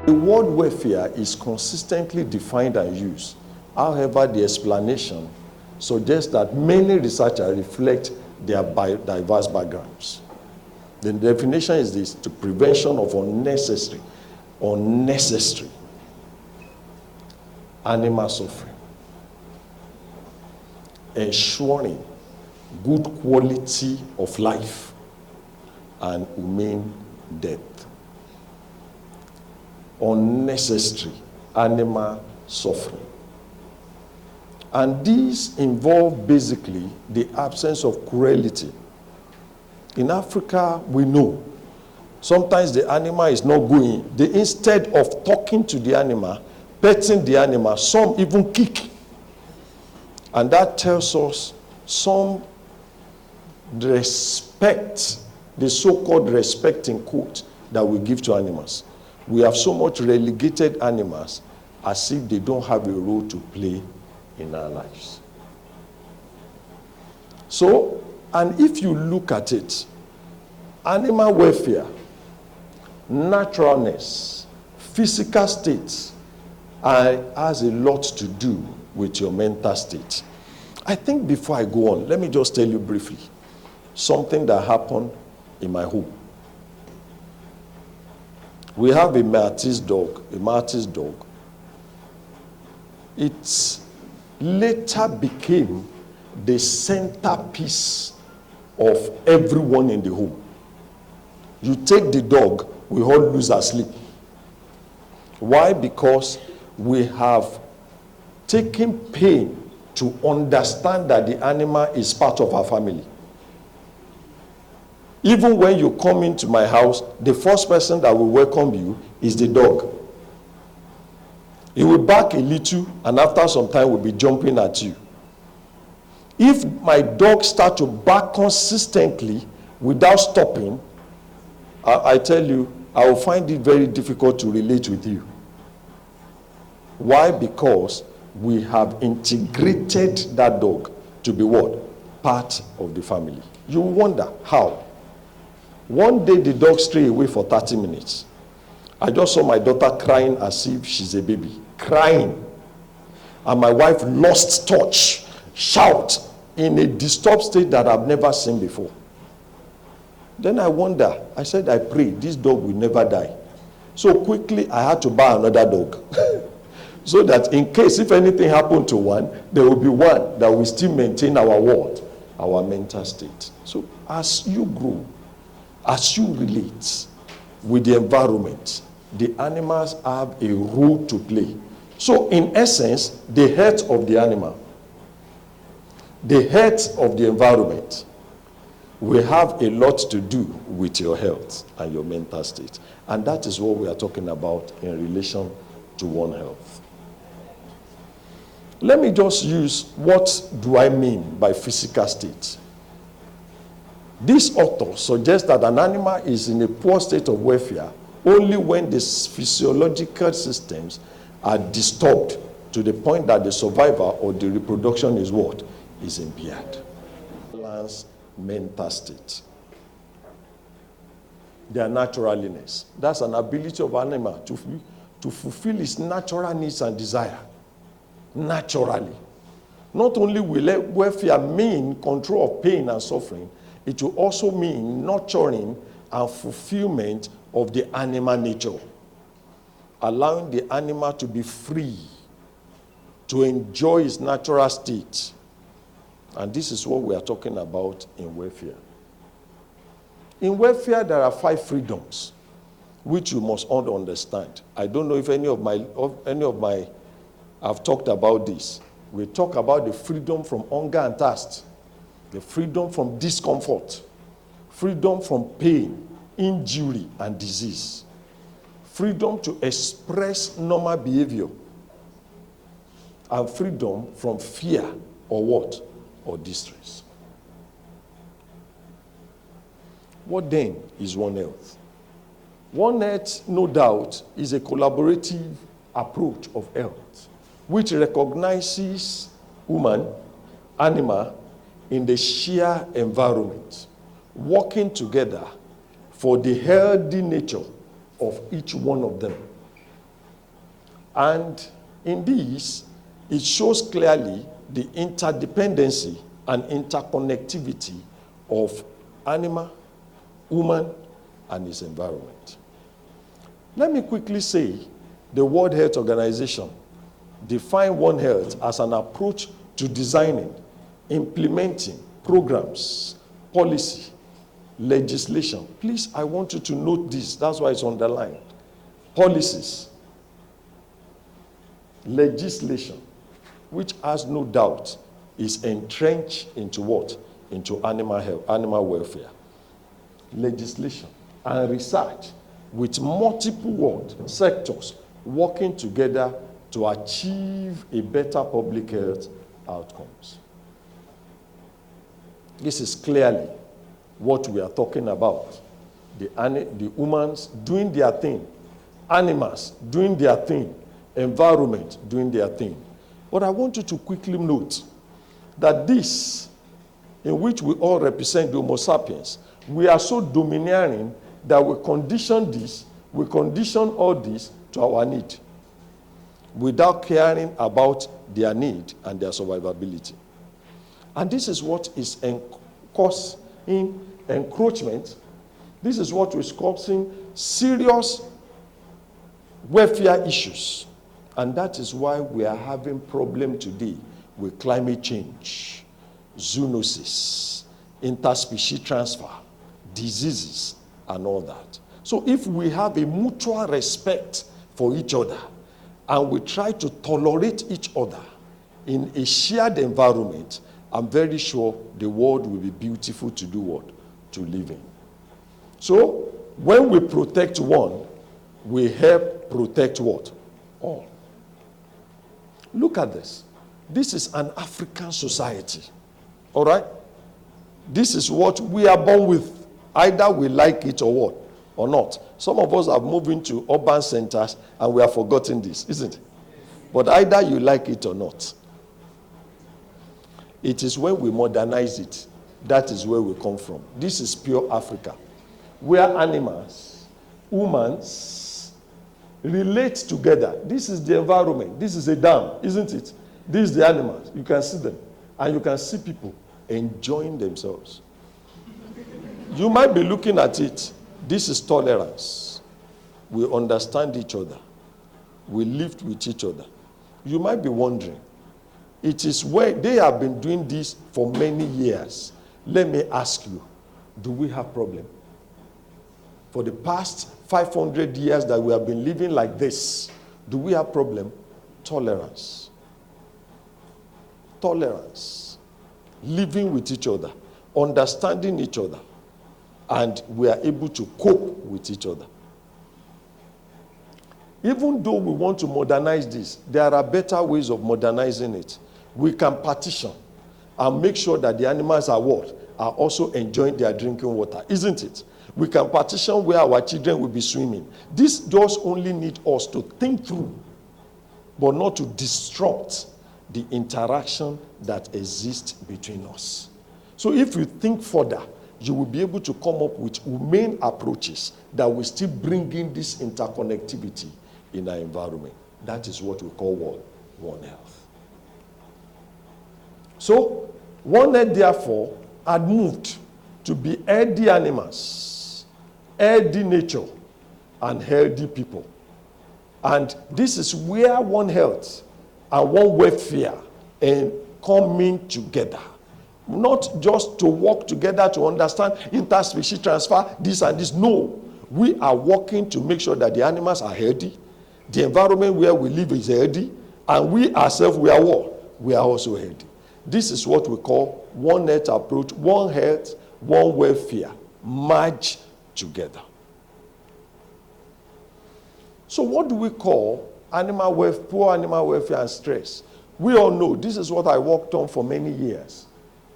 The word welfare is consistently defined and used. However, the explanation suggests that many researchers reflect their diverse backgrounds. The definition is this: to prevention of unnecessary animal suffering, ensuring good quality of life and humane death. Unnecessary animal suffering. And these involve basically the absence of cruelty. In Africa, we know sometimes the animal is not going. Instead of talking to the animal, petting the animal, some even kick. And that tells us some respect, the so-called respect in quote, that we give to animals. We have so much relegated animals as if they don't have a role to play in our lives. So, and if you look at it, animal welfare, naturalness, physical states has a lot to do with your mental state. I think before I go on, let me just tell you briefly something that happened in my home. We have a Maltese dog, It later became the centerpiece of everyone in the home. You take the dog, we all lose our sleep. Why? Because we have taken pain to understand that the animal is part of our family. Even when you come into my house, the first person that will welcome you is the dog. He will bark a little, and after some time will be jumping at you. If my dog starts to bark consistently without stopping, I tell you, I will find it very difficult to relate with you. Why? Because we have integrated that dog to be what? Part of the family. You wonder how. One day the dog strayed away for 30 minutes. I just saw my daughter crying as if she's a baby. Crying. And my wife lost touch, shout, in a disturbed state that I've never seen before. Then I wonder, I said, I pray this dog will never die. So quickly I had to buy another dog. So that in case if anything happened to one, there will be one that will still maintain our what? Our mental state. So as you grow, as you relate with the environment, the animals have a role to play. So in essence, the health of the animal, the health of the environment will have a lot to do with your health and your mental state. And that is what we are talking about in relation to One Health. Let me just use, what do I mean by physical state? This author suggests that an animal is in a poor state of welfare only when the physiological systems are disturbed to the point that the survival or the reproduction is what? Is impaired. Balance mental state. Their naturalness. That's an ability of an animal to fulfill its natural needs and desire. Naturally. Not only will welfare mean control of pain and suffering, it will also mean nurturing and fulfillment of the animal nature, allowing the animal to be free, to enjoy its natural state. And this is what we are talking about in welfare. In welfare, there are 5 freedoms, which you must all understand. I don't know if any of my I've talked about this. We talk about the freedom from hunger and thirst, the freedom from discomfort, freedom from pain, injury, and disease, freedom to express normal behavior, and freedom from fear or what? Or distress. What then is One Health? One Health, no doubt, is a collaborative approach of health which recognizes human, animal in the shared environment, working together for the healthy nature of each one of them. And in this, it shows clearly the interdependency and interconnectivity of animal, human, and its environment. Let me quickly say the World Health Organization define One Health as an approach to designing, implementing programs, policy, legislation. Please, I want you to note this. That's why it's underlined. Policies, legislation, which has no doubt is entrenched into what? Into animal health, animal welfare. Legislation and research with multiple sectors working together to achieve a better public health outcomes. This is clearly what we are talking about. The humans doing their thing, animals doing their thing, environment doing their thing. But I want you to quickly note that this, in which we all represent the Homo sapiens, we are so domineering that we condition all this to our need without caring about their need and their survivability. And this is what is causing encroachment. This is what is causing serious welfare issues. And that is why we are having problem today with climate change, zoonosis, interspecies transfer, diseases, and all that. So if we have a mutual respect for each other and we try to tolerate each other in a shared environment, I'm very sure the world will be beautiful to do what? To live in. So when we protect one, we help protect what? All. Look at this. This is an African society. All right? This is what we are born with. Either we like it or what? Or not. Some of us are moving to urban centers and we have forgotten this, isn't it? But either you like it or not. It is when we modernize it, that is where we come from. This is pure Africa. Where animals, humans, relate together. This is the environment. This is a dam, isn't it? This is the animals. You can see them. And you can see people enjoying themselves. You might be looking at it. This is tolerance. We understand each other. We live with each other. You might be wondering, it is where they have been doing this for many years. Let me ask you, do we have problem? For the past 500 years that we have been living like this, do we have problem? Tolerance. Tolerance. Living with each other. Understanding each other. And we are able to cope with each other. Even though we want to modernize this, there are better ways of modernizing it. We can partition and make sure that the animals are what? Are also enjoying their drinking water, isn't it? We can partition where our children will be swimming. This does only need us to think through, but not to disrupt the interaction that exists between us. So if you think further, you will be able to come up with humane approaches that will still bring in this interconnectivity in our environment. That is what we call One Health. So, One Health, therefore, had moved to be healthy animals, healthy nature, and healthy people. And this is where One Health and One Welfare and coming together. Not just to work together to understand interspecies transfer, this and this. No. We are working to make sure that the animals are healthy, the environment where we live is healthy, and we ourselves, we are what? We are also healthy. This is what we call One Health approach, One Health, One Welfare, merge together. So what do we call animal welfare, poor animal welfare and stress? We all know this is what I worked on for many years.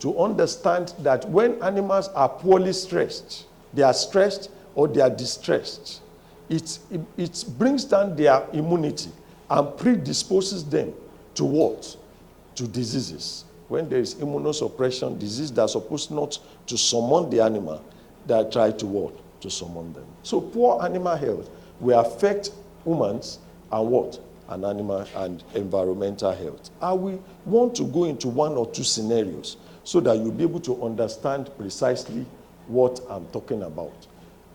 To understand that when animals are poorly stressed, they are stressed or they are distressed, it brings down their immunity and predisposes them to what? To diseases. When there is immunosuppression, disease that's supposed not to summon the animal, that try to what? To summon them. So poor animal health will affect humans and what? And animal and environmental health. I will want to go into one or two scenarios so that you'll be able to understand precisely what I'm talking about.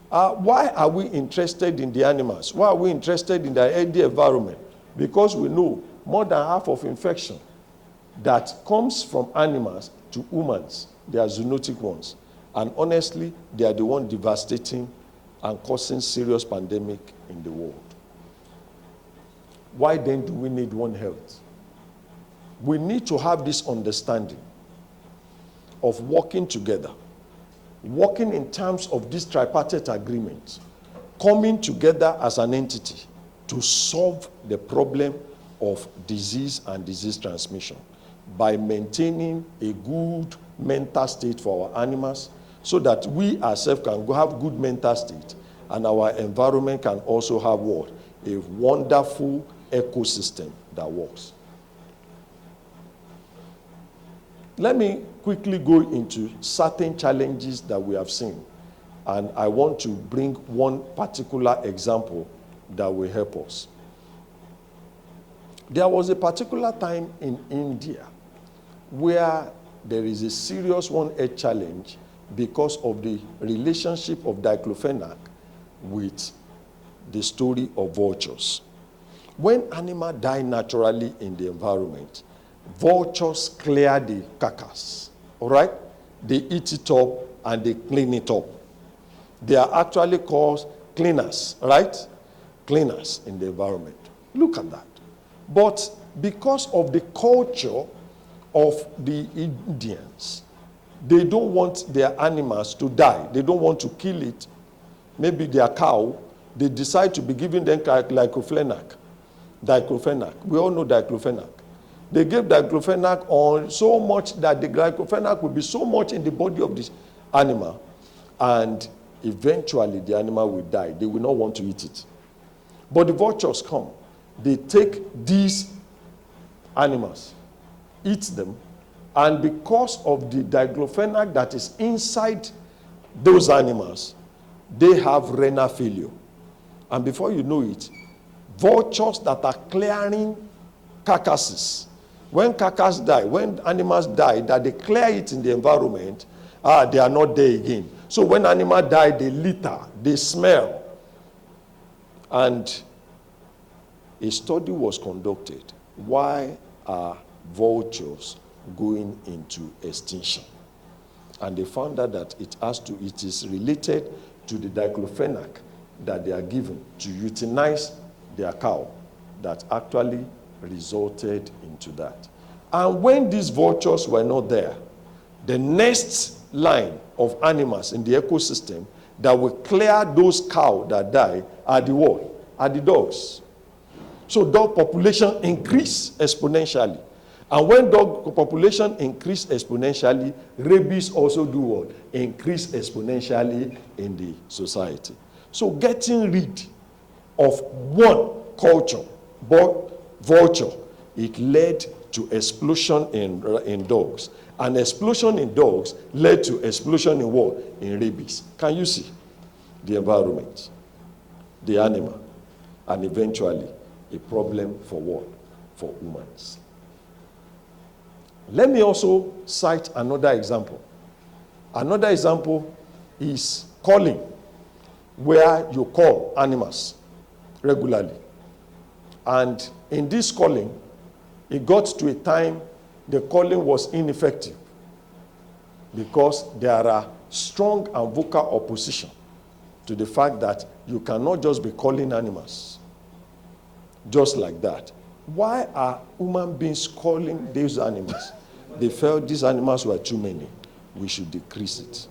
Why are we interested in the animals? Why are we interested in the healthy environment? Because we know more than half of infection that comes from animals to humans, they are zoonotic ones. And honestly, they are the one devastating and causing serious pandemic in the world. Why then do we need One Health? We need to have this understanding of working together, working in terms of this tripartite agreement, coming together as an entity to solve the problem of disease and disease transmission by maintaining a good mental state for our animals so that we ourselves can have good mental state and our environment can also have what? A wonderful ecosystem that works. Let me quickly go into certain challenges that we have seen, and I want to bring one particular example that will help us. There was a particular time in India where there is a serious one-health challenge because of the relationship of diclofenac with the story of vultures. When animals die naturally in the environment, vultures clear the carcass, all right? They eat it up and they clean it up. They are actually called cleaners, right? Cleaners in the environment. Look at that. But because of the culture of the Indians, they don't want their animals to die. They don't want to kill it. Maybe their cow, they decide to be giving them diclofenac. We all know diclofenac. They gave diclofenac on so much that the diclofenac will be so much in the body of this animal, and eventually the animal will die. They will not want to eat it. But the vultures come. They take these animals, eat them, and because of the diclofenac that is inside those animals, they have renal failure. And before you know it, vultures that are clearing carcasses, when carcasses die, when animals die, that they clear it in the environment, they are not there again. So when animals die, they litter, they smell. And a study was conducted. Why are vultures going into extinction? And they found out that it is related to the diclofenac that they are given to euthanize their cow that actually resulted into that. And when these vultures were not there, the next line of animals in the ecosystem that will clear those cows that die are the what? Are the dogs. So dog population increased exponentially. And when dog population increased exponentially, rabies also do what? Increase exponentially in the society. So getting rid of one culture, but vulture, it led to explosion in dogs. And explosion in dogs led to explosion in what? In rabies. Can you see? The environment, the animal, and eventually a problem for what? For humans. Let me also cite another example. Another example is calling, where you call animals regularly. And in this calling, it got to a time the calling was ineffective because there are strong and vocal opposition to the fact that you cannot just be calling animals just like that. Why are human beings calling these animals? They felt these animals were too many. We should decrease it.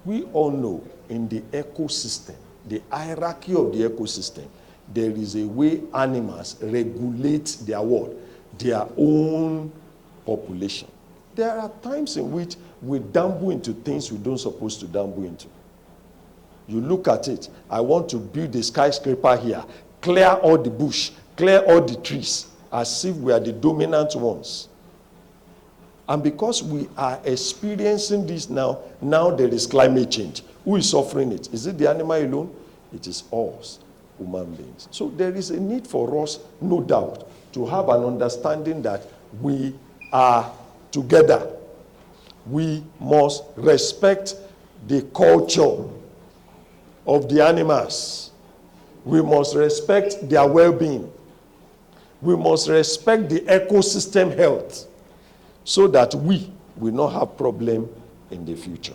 We all know in the ecosystem, the hierarchy of the ecosystem, there is a way animals regulate their what? Their own population. There are times in which we dabble into things we don't supposed to dabble into. You look at it. I want to build a skyscraper here. Clear all the bush. Clear all the trees. as if we are the dominant ones. And because we are experiencing this now there is climate change. Who is suffering it? Is it the animal alone? It is us, human beings. So there is a need for us, no doubt, to have an understanding that we are together. We must respect the culture of the animals. We must respect their well-being. We must respect the ecosystem health so that we will not have problem in the future.